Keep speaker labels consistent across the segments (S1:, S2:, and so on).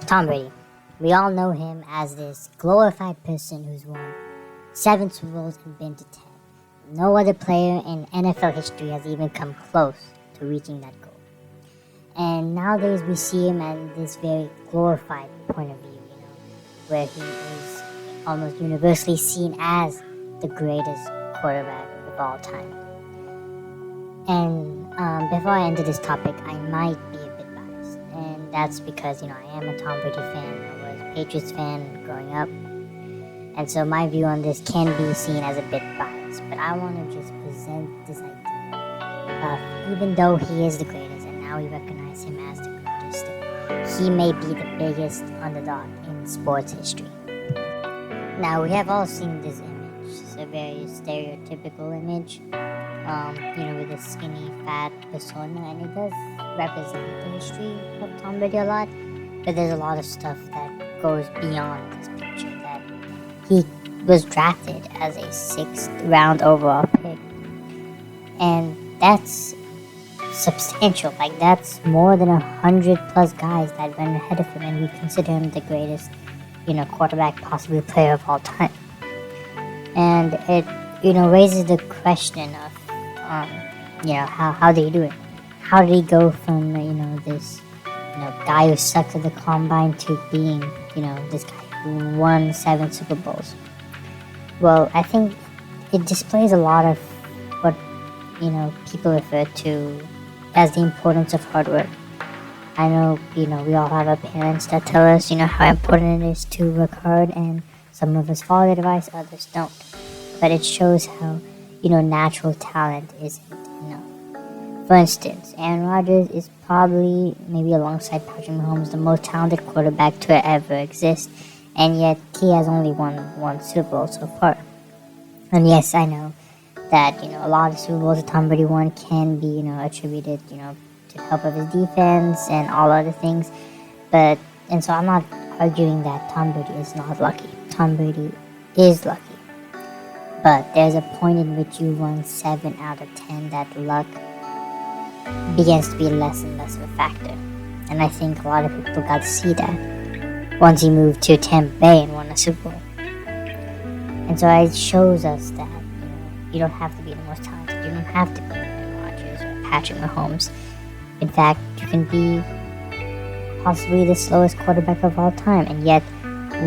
S1: Tom Brady. We all know him as this glorified person who's won 7 Super Bowls and been to 10. No other player in NFL history has even come close to reaching that goal. And nowadays we see him at this very glorified point of view, where he is almost universally seen as the greatest quarterback of all time. And before I enter this topic, I might be a bit biased. And that's because, I am a Tom Brady fan. I was a Patriots fan growing up. And so my view on this can be seen as a bit biased. But I want to just present this idea of, even though he is the greatest, and now we recognize him as the greatest, he may be the biggest underdog in sports history. Now, we have all seen this image. It's a very stereotypical image, with a skinny, fat persona, and it does represent the history of Tom Brady a lot, but there's a lot of stuff that goes beyond this picture, that he was drafted as a 6th round overall pick, and that's substantial. That's more than 100 plus guys that went ahead of him, and we consider him the greatest quarterback, possibly player of all time. And it raises the question of how did he do it? How did he go from this guy who sucked at the combine to being this guy who won 7 Super Bowls? Well, I think it displays a lot of what people refer to as the importance of hard work. I know we all have our parents that tell us how important it is to work hard, and some of us follow the advice, others don't. But it shows how natural talent isn't enough. For instance, Aaron Rodgers is probably, maybe alongside Patrick Mahomes, the most talented quarterback to ever exist, and yet he has only won 1 Super Bowl so far. And yes, I know that a lot of Super Bowls that Tom Brady won can be attributed to help of his defense and all other things, and so I'm not arguing that Tom Brady is not lucky. Tom Brady is lucky. But there's a point in which you won 7 out of 10 that luck begins to be less and less of a factor. And I think a lot of people got to see that once he moved to Tampa Bay and won a Super Bowl. And so it shows us that you don't have to be the most talented. You don't have to be Aaron Rodgers or Patrick Mahomes. In fact, you can be possibly the slowest quarterback of all time and yet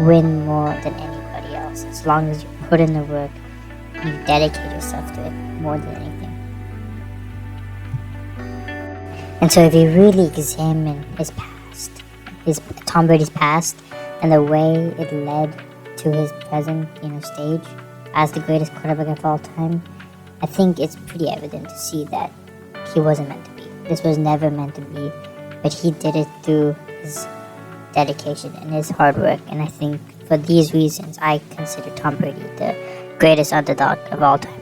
S1: win more than anybody else, as long as you put in the work. You dedicate yourself to it more than anything. And so if you really examine his past, Tom Brady's past, and the way it led to his present, stage as the greatest quarterback of all time, I think it's pretty evident to see that he wasn't meant to be. This was never meant to be, but he did it through his dedication and his hard work. And I think for these reasons, I consider Tom Brady the greatest underdog of all time.